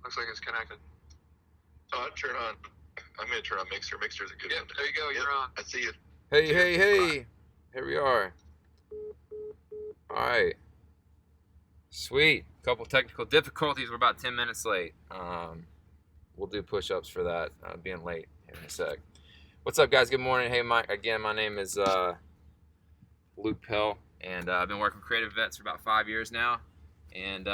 Looks like it's connected. Turn on. I'm going to turn on Mixer. Mixer's a good one. There you go. You're on. I see it. Hey. Here we are. All right. Sweet. Couple technical difficulties. We're about 10 minutes late. We'll do push-ups for that, being late here in a sec. What's up, guys? Good morning. Hey, Mike. Again, my name is Luke Pell, and I've been working with CreatiVets for about 5 years now. And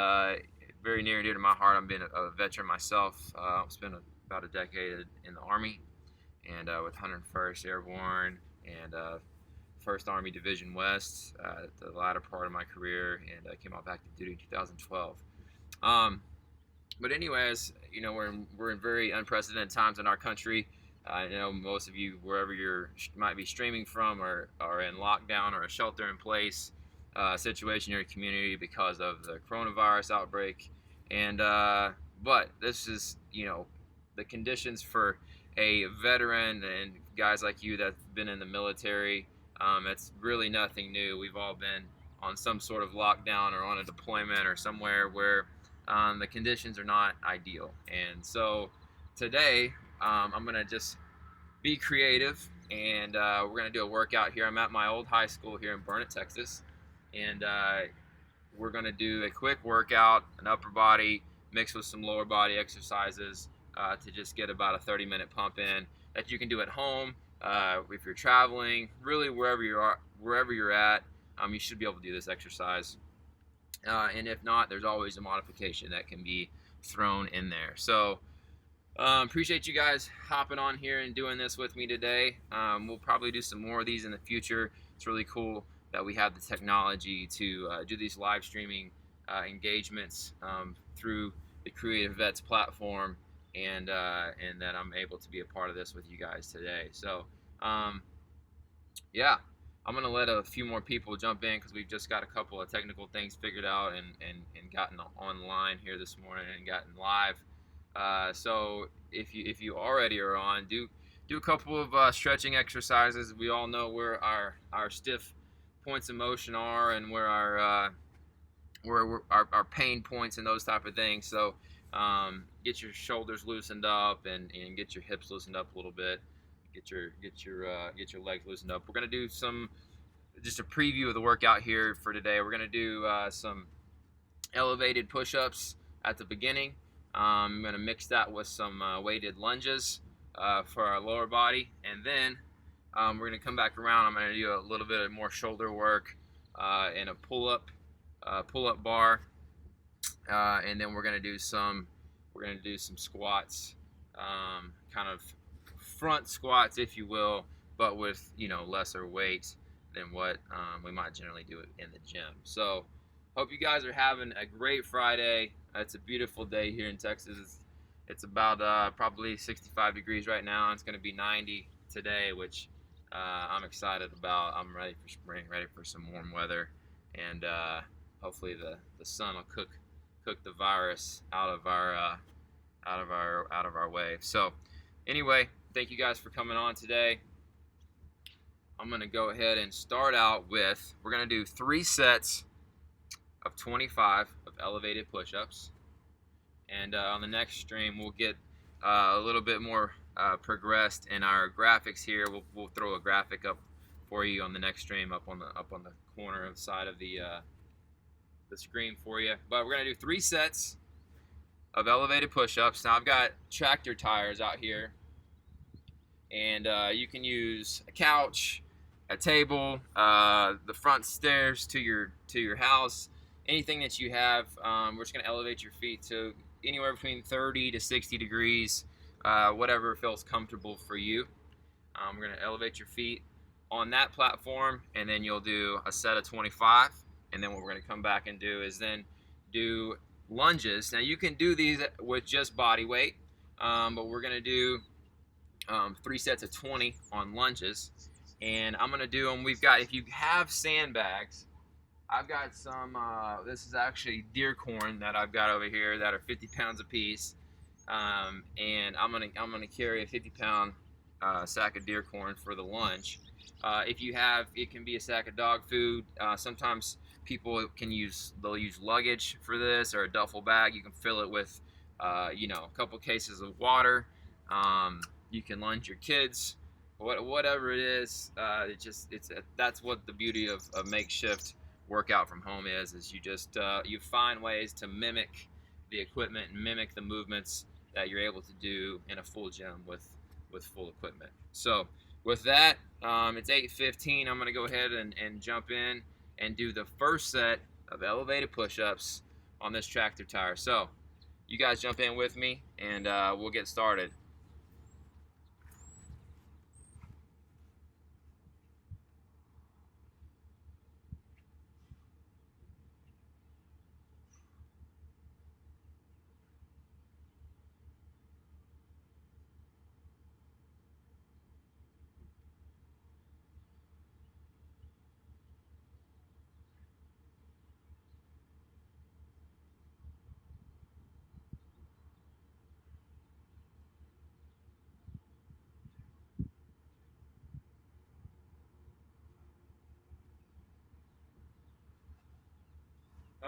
very near and dear to my heart, I'm being a veteran myself. I've spent about a decade in the Army, and with 101st Airborne and 1st Army Division West at the latter part of my career, and I came out back to duty in 2012. But anyways, you know, we're in very unprecedented times in our country. I know most of you, wherever you might be streaming from, are in lockdown or a shelter-in-place situation in your community because of the coronavirus outbreak. And but this is, you know, the conditions for a veteran and guys like you that've been in the military. It's really nothing new. We've all been on some sort of lockdown or on a deployment or somewhere where the conditions are not ideal. And so today I'm going to just be creative, and we're going to do a workout here. I'm at my old high school here in Burnet, Texas, and we're going to do a quick workout, an upper body mixed with some lower body exercises to just get about a 30-minute pump in that you can do at home. If you're traveling, really wherever you're at, you should be able to do this exercise. And if not, there's always a modification that can be thrown in there. So appreciate you guys hopping on here and doing this with me today. We'll probably do some more of these in the future. It's really cool that we have the technology to do these live streaming engagements through the CreatiVets platform, and that I'm able to be a part of this with you guys today. So yeah, I'm going to let a few more people jump in because we've just got a couple of technical things figured out and gotten online here this morning and gotten live. So if you already are on, do a couple of stretching exercises. We all know where our stiff points of motion are and where our pain points and those type of things. So get your shoulders loosened up and get your hips loosened up a little bit. Get your legs loosened up. We're gonna do just a preview of the workout here for today. We're gonna do some elevated push-ups at the beginning. I'm gonna mix that with some weighted lunges for our lower body, and then we're gonna come back around. I'm gonna do a little bit of more shoulder work and a pull-up bar, and then we're gonna do some squats, kind of front squats, if you will, but with, you know, lesser weight than what we might generally do in the gym. So hope you guys are having a great Friday. It's a beautiful day here in Texas. It's about probably 65 degrees right now. It's going to be 90 today, which I'm excited about. I'm ready for spring, ready for some warm weather, and hopefully the sun will cook the virus out of our way. So anyway, thank you guys for coming on today. I'm going to go ahead and start out with, we're going to do 3 sets of 25 of elevated push-ups, and on the next stream we'll get a little bit more progressed in our graphics here. We'll throw a graphic up for you on the next stream up on the corner of the side of the screen for you. But we're going to do 3 sets of elevated push-ups. Now I've got tractor tires out here, and you can use a couch, a table, the front stairs to your house, anything that you have. We're just going to elevate your feet to anywhere between 30 to 60 degrees, whatever feels comfortable for you. We're going to elevate your feet on that platform, and then you'll do a set of 25. And then what we're going to come back and do is then do lunges. Now you can do these with just body weight, but we're going to do 3 sets of 20 on lunges, and I'm going to do them. We've got, if you have sandbags, I've got some, this is actually deer corn that I've got over here that are 50 pounds a piece, and I'm gonna carry a 50-pound sack of deer corn for the lunch. If you have, it can be a sack of dog food. Sometimes people they'll use luggage for this, or a duffel bag. You can fill it with you know, a couple cases of water. You can lunge your kids, whatever it is. That's what the beauty of a makeshift workout from home is you just you find ways to mimic the equipment and mimic the movements that you're able to do in a full gym with full equipment. So with that, it's 8:15. I'm gonna go ahead and jump in and do the first set of elevated push-ups on this tractor tire. So you guys jump in with me and we'll get started.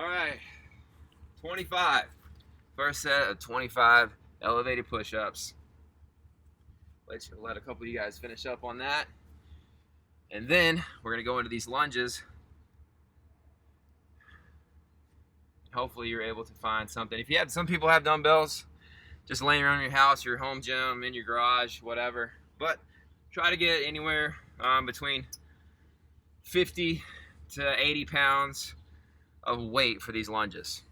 All right, 25. First set of 25 elevated push-ups. Let a couple of you guys finish up on that. And then we're gonna go into these lunges. Hopefully you're able to find something. If you have, some people have dumbbells just laying around your house, your home gym, in your garage, whatever. But try to get anywhere between 50 to 80 pounds of weight for these lunges.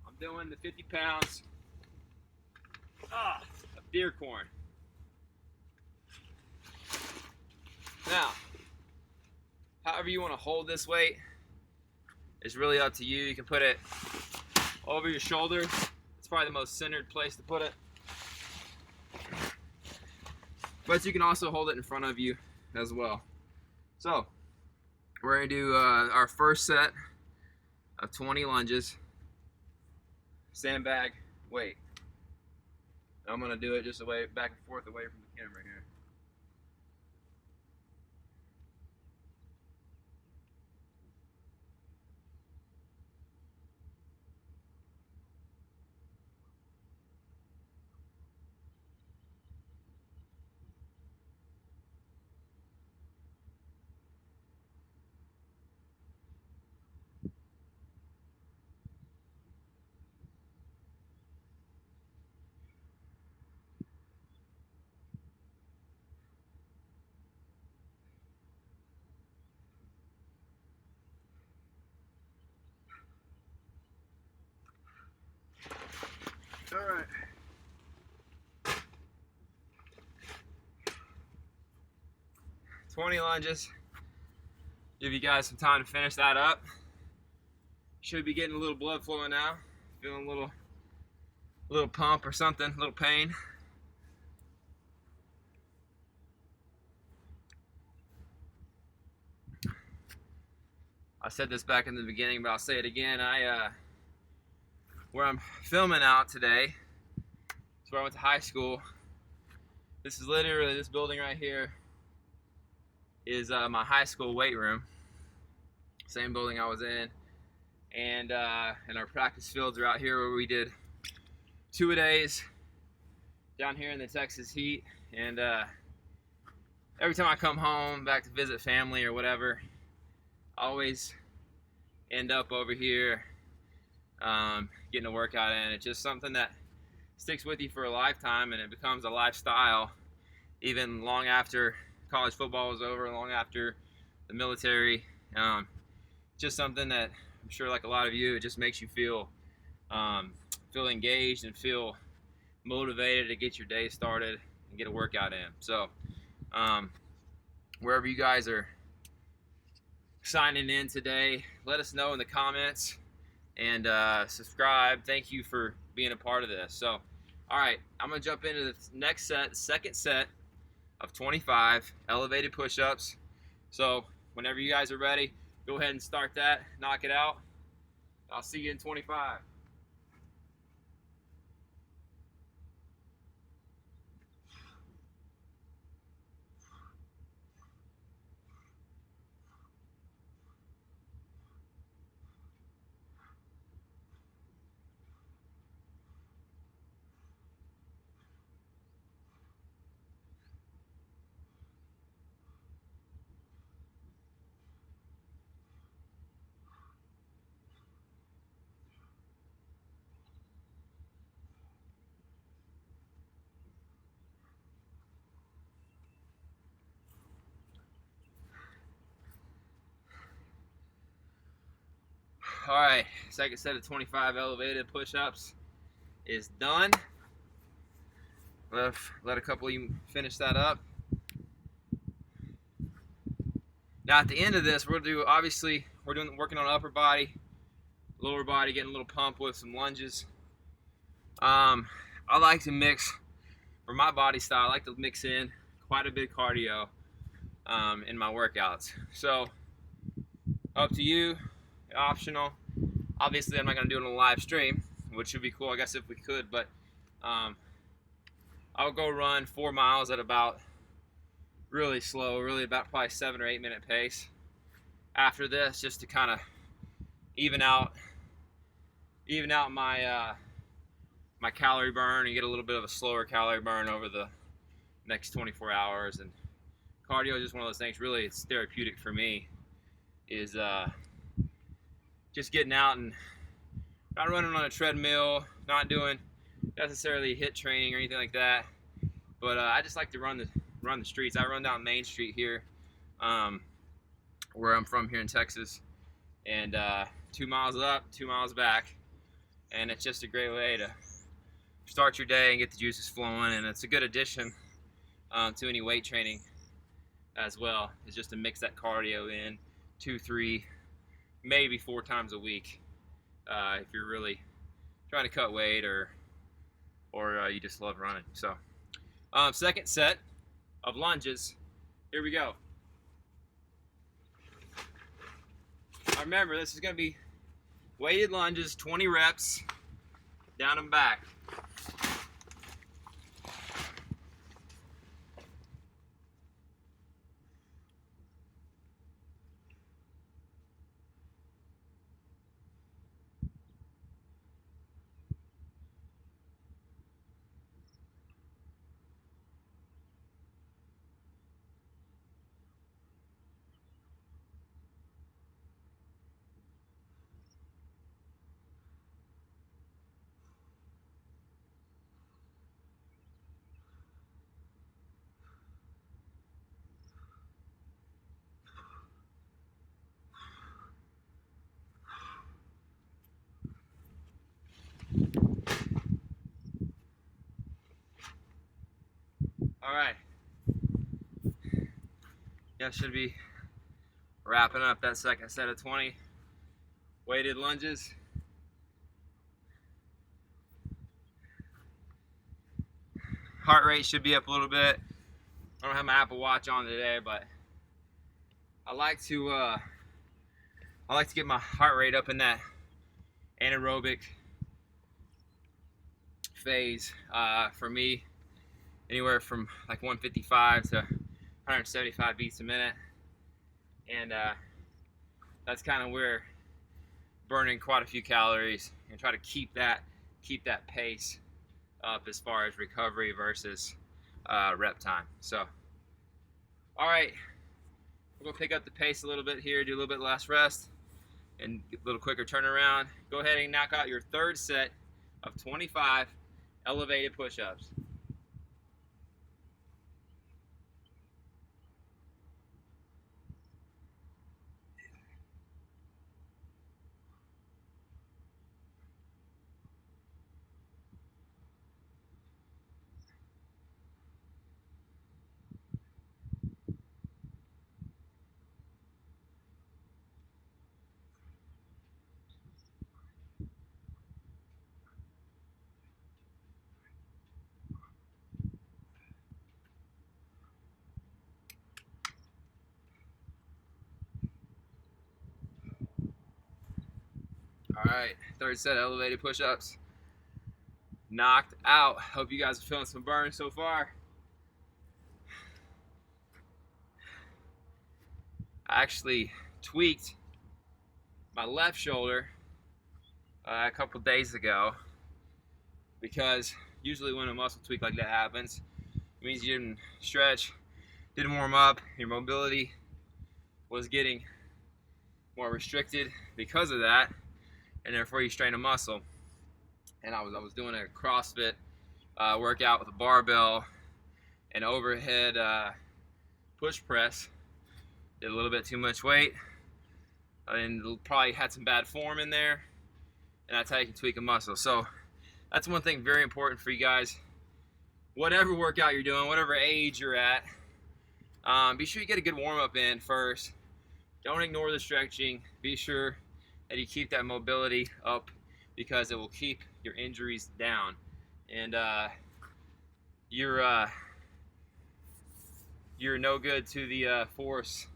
I'm doing the 50 pounds of deer corn. Now, however you want to hold this weight is really up to you. You can put it over your shoulder. It's probably the most centered place to put it. But you can also hold it in front of you as well. So, we're going to do our first set of 20 lunges. Sandbag weight. I'm going to do it just away, back and forth away from the camera here. All right. "20 lunges. Give you guys some time to finish that up. Should be getting a little blood flowing now. Feeling a little pump or something, a little pain. I said this back in the beginning, but I'll say it again. Where I'm filming out today, it's where I went to high school. This is literally, this building right here is my high school weight room. Same building I was in. And our practice fields are out here where we did 2-a-days down here in the Texas heat. And every time I come home back to visit family or whatever, I always end up over here getting a workout in. It's just something that sticks with you for a lifetime, and it becomes a lifestyle even long after college football is over, long after the military. Just something that I'm sure, like a lot of you, it just makes you feel engaged and feel motivated to get your day started and get a workout in. So wherever you guys are signing in today, let us know in the comments, and subscribe. Thank you for being a part of this. So all right, I'm gonna jump into the next set, second set of 25 elevated push-ups. So whenever you guys are ready, go ahead and start that, knock it out. I'll see you in 25. All right, second set of 25 elevated push-ups is done. Let a couple of you finish that up. Now at the end of this, we're working on upper body, lower body, getting a little pump with some lunges. I like to mix, for my body style, I like to mix in quite a bit of cardio in my workouts. So up to you, optional. Obviously, I'm not going to do it on a live stream, which would be cool, I guess, if we could. But I'll go run 4 miles at about really slow, really about probably 7 or 8 minute pace. After this, just to kind of even out my my calorie burn and get a little bit of a slower calorie burn over the next 24 hours. And cardio is just one of those things. Really, it's therapeutic for me. Is just getting out and not running on a treadmill, not doing necessarily HIIT training or anything like that, but I just like to run the streets. I run down Main Street here, where I'm from here in Texas, and 2 miles up, 2 miles back, and it's just a great way to start your day and get the juices flowing. And it's a good addition to any weight training as well. It's just to mix that cardio in 2, 3, maybe 4 times a week if you're really trying to cut weight or you just love running. So second set of lunges, here we go. Now remember, this is going to be weighted lunges, 20 reps, down and back. All right. Yeah, should be wrapping up that second set of 20 weighted lunges. Heart rate should be up a little bit. I don't have my Apple Watch on today, but I like to get my heart rate up in that anaerobic phase. For me, anywhere from like 155 to 175 beats a minute, and that's kind of where burning quite a few calories and try to keep that pace up as far as recovery versus rep time. So, all right, we're gonna pick up the pace a little bit here, do a little bit less rest, and a little quicker turnaround. Go ahead and knock out your third set of 25 elevated push-ups. All right, third set of elevated push-ups. Knocked out. Hope you guys are feeling some burn so far. I actually tweaked my left shoulder a couple days ago, because usually when a muscle tweak like that happens, it means you didn't stretch, didn't warm up, your mobility was getting more restricted because of that, and therefore you strain a muscle. And I was doing a CrossFit workout with a barbell and overhead push press. Did a little bit too much weight, and probably had some bad form in there, and that's how you can tweak a muscle. So that's one thing very important for you guys. Whatever workout you're doing, whatever age you're at, be sure you get a good warm-up in first. Don't ignore the stretching. Be sure that you keep that mobility up, because it will keep your injuries down. And you're no good to the force,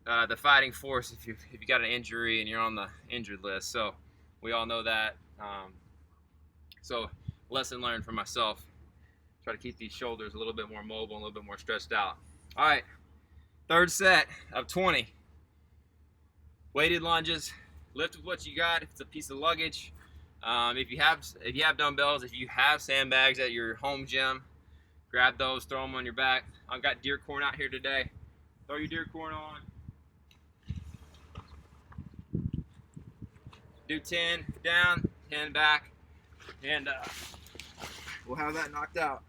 the fighting force, if you got an injury and you're on the injured list. So we all know that. So lesson learned for myself. Try to keep these shoulders a little bit more mobile, a little bit more stretched out. All right, third set of 20. Weighted lunges. Lift with what you got. If it's a piece of luggage, if you have dumbbells, if you have sandbags at your home gym, grab those, throw them on your back. I've got deer corn out here today. Throw your deer corn on. Do 10 down, 10 back, and we'll have that knocked out.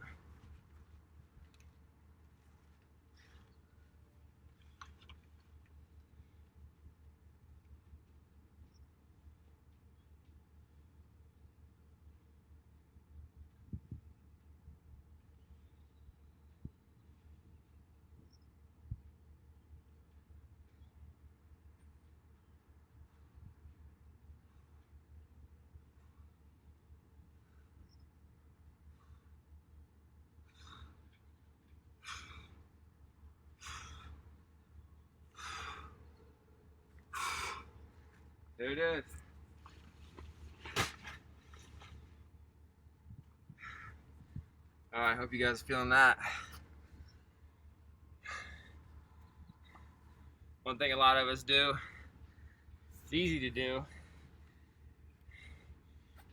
There it is. All right, hope you guys are feeling that. One thing a lot of us do, it's easy to do,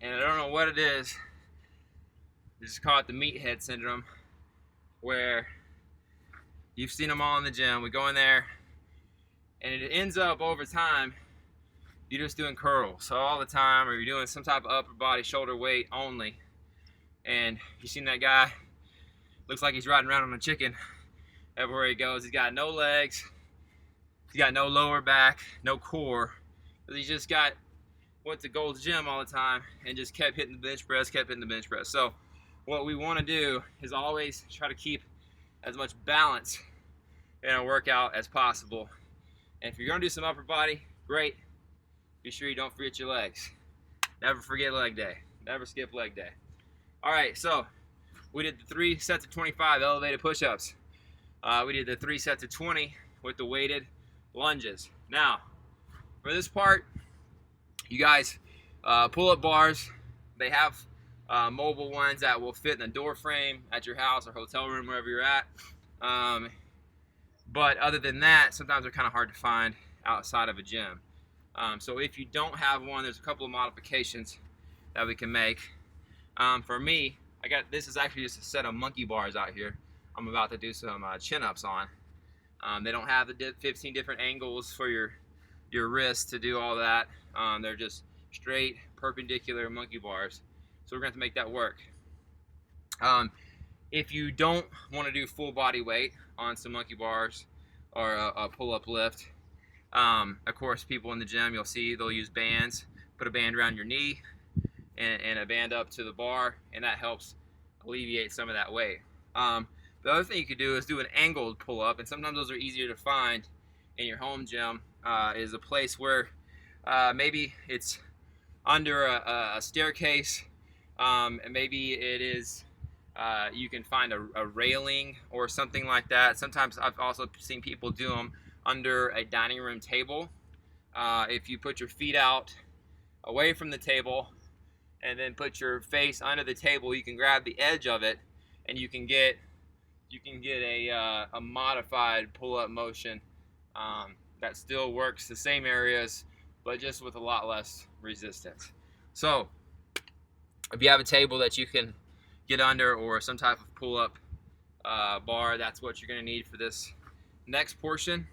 and I don't know what it is, they just call it the meathead syndrome, where you've seen them all in the gym. We go in there, and it ends up over time, you're just doing curls all the time, or you're doing some type of upper body shoulder weight only. And you seen that guy, looks like he's riding around on a chicken everywhere he goes. He's got no legs, he's got no lower back, no core, because he just went to Gold's Gym all the time and just kept hitting the bench press, So what we want to do is always try to keep as much balance in a workout as possible. And if you're going to do some upper body, great. Be sure you don't forget your legs. Never forget leg day. Never skip leg day. All right, so we did the 3 sets of 25 elevated push-ups. We did the 3 sets of 20 with the weighted lunges. Now, for this part, you guys, pull-up bars, they have mobile ones that will fit in the door frame at your house or hotel room, wherever you're at. But other than that, sometimes they're kind of hard to find outside of a gym. So if you don't have one, there's a couple of modifications that we can make. For me, this is actually just a set of monkey bars out here. I'm about to do some chin-ups on. They don't have the 15 different angles for your wrist to do all that. They're just straight perpendicular monkey bars. So we're going to make that work. If you don't want to do full body weight on some monkey bars or a pull-up lift, of course, people in the gym, you'll see they'll use bands. Put a band around your knee and a band up to the bar, and that helps alleviate some of that weight. The other thing you could do is do an angled pull-up, and sometimes those are easier to find in your home gym. Is a place where maybe it's under a staircase, and maybe it is you can find a railing or something like that. Sometimes I've also seen people do them under a dining room table. If you put your feet out away from the table and then put your face under the table, you can grab the edge of it and you can get a modified pull-up motion that still works the same areas, but just with a lot less resistance. So if you have a table that you can get under or some type of pull-up bar, that's what you're going to need for this next portion.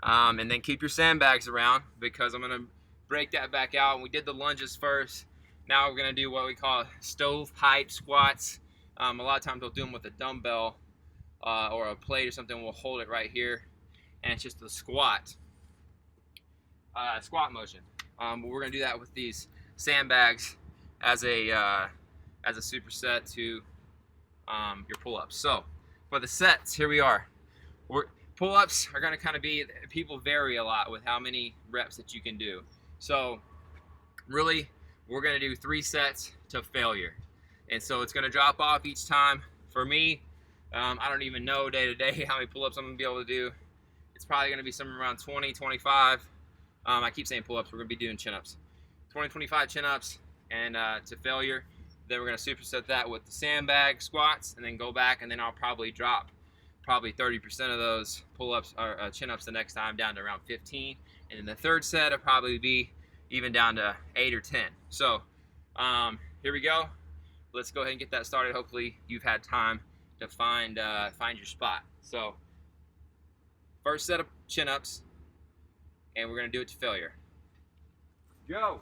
And then keep your sandbags around, because I'm going to break that back out. And we did the lunges first. Now we're going to do what we call stove height squats. A lot of times we'll do them with a dumbbell or a plate or something. We'll hold it right here, and it's just a squat. squat motion. We're gonna do that with these sandbags as a superset to your pull-ups. So for the sets, here we are. Pull-ups are gonna kind of be, people vary a lot with how many reps that you can do. So really, we're gonna do 3 sets to failure. And so it's gonna drop off each time. For me, I don't even know day to day how many pull-ups I'm gonna be able to do. It's probably gonna be somewhere around 20, 25. I keep saying pull-ups, we're gonna be doing chin-ups. 20, 25 chin-ups and to failure. Then we're gonna superset that with the sandbag squats and then go back, and then I'll probably drop 30% of those pull-ups or chin-ups the next time down to around 15. And then the third set will probably be even down to 8 or 10. So here we go. Let's go ahead and get that started. Hopefully you've had time to find your spot. So first set of chin-ups, and we're gonna do it to failure. Go.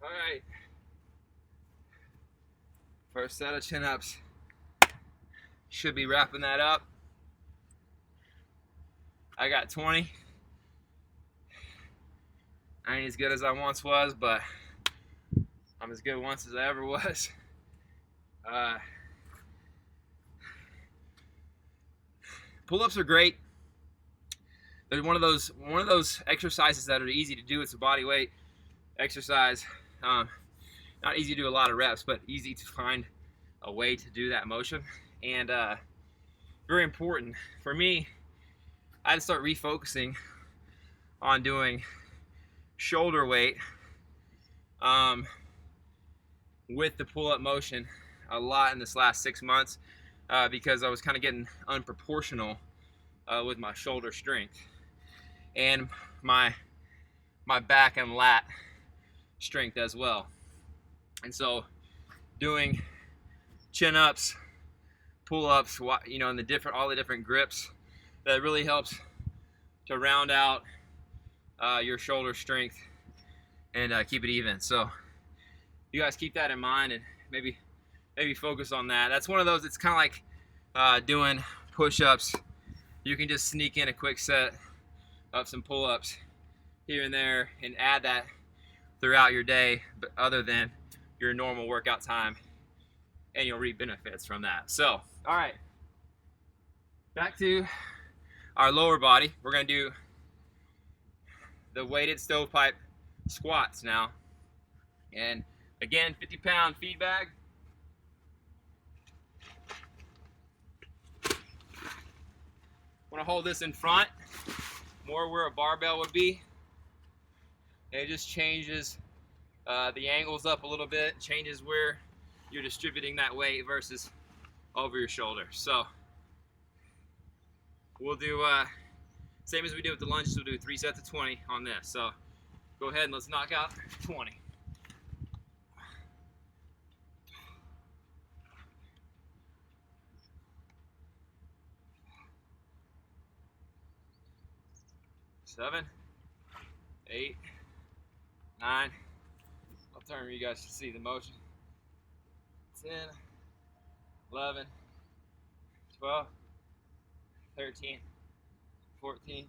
All right. First set of chin-ups. Should be wrapping that up. I got 20. I ain't as good as I once was, but I'm as good once as I ever was. Pull-ups are great. They're one of those exercises that are easy to do. It's a body weight exercise. Not easy to do a lot of reps, but easy to find a way to do that motion. And very important. For me, I had to start refocusing on doing shoulder weight with the pull-up motion a lot in this last 6 months because I was kind of getting unproportional with my shoulder strength and my back and lat strength as well. And so doing chin-ups, pull-ups, you know, and all the different grips, that really helps to round out your shoulder strength and keep it even. So you guys keep that in mind and maybe focus on that. That's one of those, it's kind of like doing push-ups. You can just sneak in a quick set of some pull-ups here and there and add that throughout your day, but other than your normal workout time, and you'll reap benefits from that. So, all right, back to our lower body. We're gonna do the weighted stovepipe squats now. And again, 50-pound feed bag. Want to hold this in front, more where a barbell would be. And it just changes the angles up a little bit, changes where you're distributing that weight versus over your shoulder. So we'll do same as we did with the lunges. We'll do 3 sets of 20 on this. So go ahead and let's knock out 20. Seven, 8, 9. I'll turn where you guys can see the motion. 10, 11, 12, 13, 14,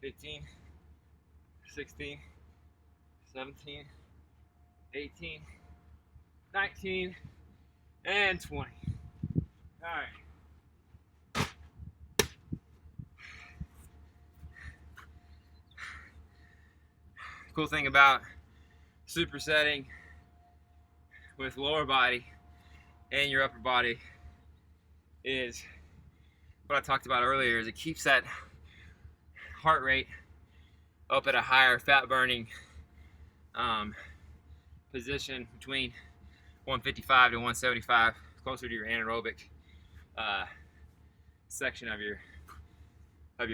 15, 16, 17, 18, 19, and 20. All right. Cool thing about supersetting with lower body and your upper body is what I talked about earlier, is it keeps that heart rate up at a higher fat burning position between 155 to 175, closer to your anaerobic section of your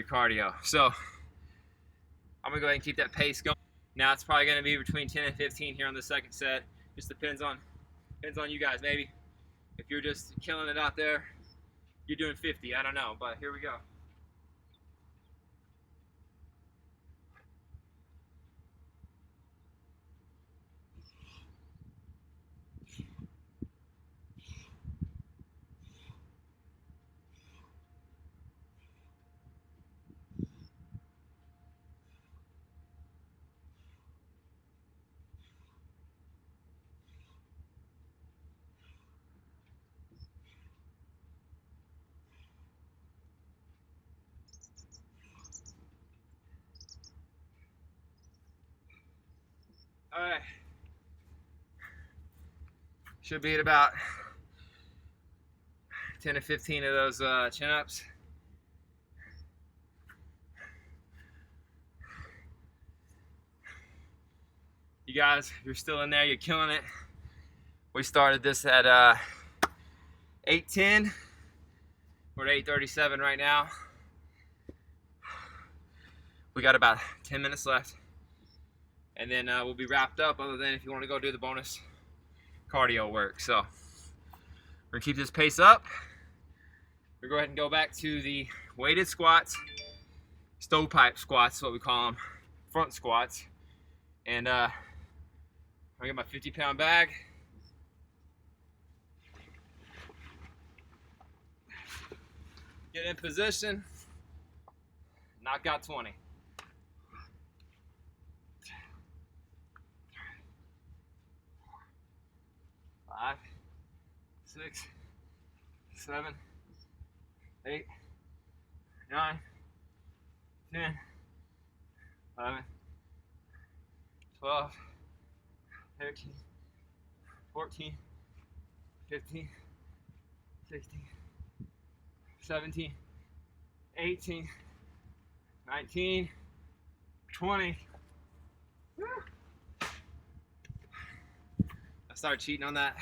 cardio. So I'm gonna go ahead and keep that pace going. Now it's probably gonna be between 10 and 15 here on the second set. Just depends on you guys. Maybe if you're just killing it out there, you're doing 50. I don't know, but here we go. All right. Should be at about 10 to 15 of those chin-ups. You guys, if you're still in there, you're killing it. We started this at 8:10. We're at 8:37 right now. We got about 10 minutes left. And then we'll be wrapped up, other than if you want to go do the bonus cardio work. So we're gonna keep this pace up. We're gonna go ahead and go back to the weighted squats, stovepipe squats, what we call them, front squats. And I'm gonna get my 50-pound bag. Get in position, knock out 20. 5, 6, 7, 8, 9, 10, 11, 12, 13, 14, 15, 16, 17, 18, 19, 20. Woo. I started cheating on that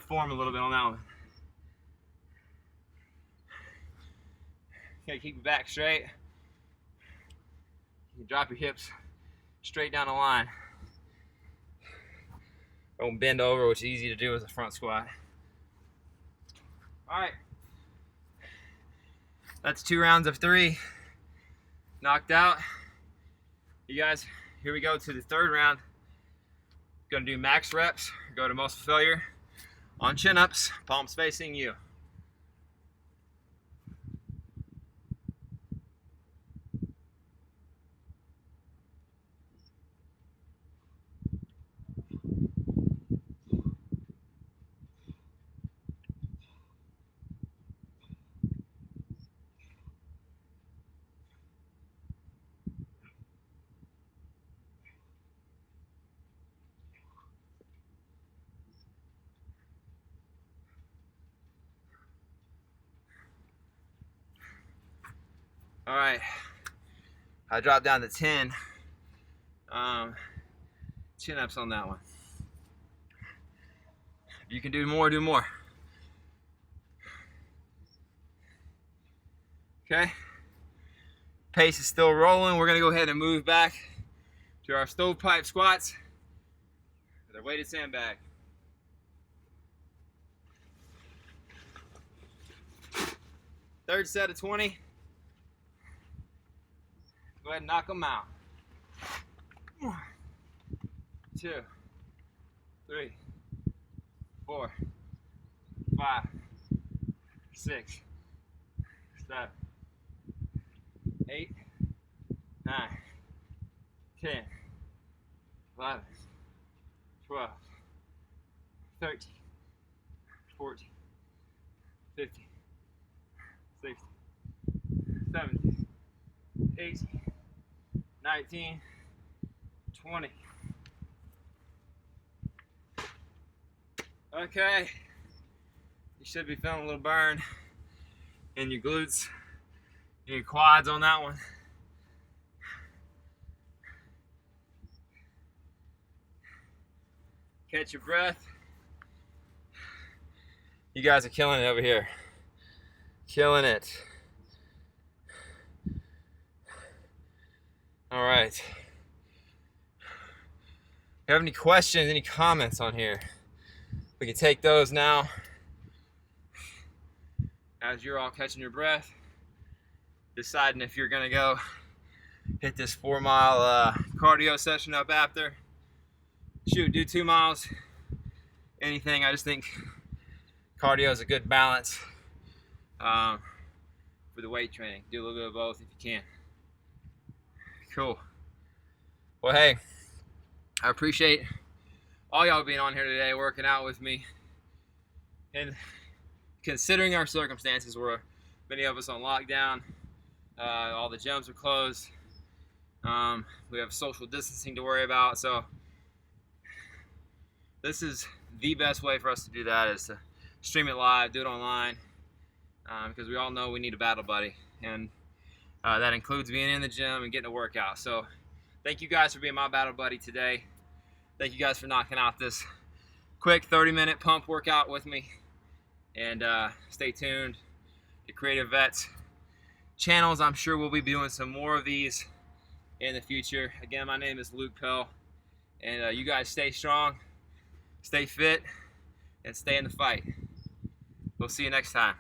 form a little bit on that one. Okay, keep your back straight. You drop your hips straight down the line. Don't bend over, which is easy to do with a front squat. All right. That's 2 rounds of 3 knocked out. You guys, here we go to the 3rd round. Gonna do max reps, go to most failure on chin-ups, palms facing you. All right, I dropped down to 10 chin-ups on that one. If you can do more, do more. Okay, pace is still rolling. We're gonna go ahead and move back to our stovepipe squats with our weighted sandbag. Third set of 20. Go ahead and knock them out. 1, 2, 3, 4, 5, 6, 7, 8, 9, 10, 11, 12, 13, 14, 15, 16, 17, 18, 19, 20. Okay, you should be feeling a little burn in your glutes and your quads on that one. Catch your breath. You guys are killing it over here. Killing it. All right. If you have any questions, any comments on here, we can take those now. As you're all catching your breath, deciding if you're gonna go hit this 4-mile cardio session up after. Shoot, do 2 miles. Anything. I just think cardio is a good balance for the weight training. Do a little bit of both if you can. Cool. Well, hey, I appreciate all y'all being on here today, working out with me. And considering our circumstances, where many of us on lockdown, all the gyms are closed. We have social distancing to worry about, so this is the best way for us to do that, is to stream it live, do it online, because we all know we need a battle buddy, and that includes being in the gym and getting a workout. So thank you guys for being my battle buddy today. Thank you guys for knocking out this quick 30-minute pump workout with me, and stay tuned to CreatiVets channels. I'm sure we'll be doing some more of these in the future. Again, my name is Pell, and you guys stay strong, stay fit, and stay in the fight. We'll see you next time.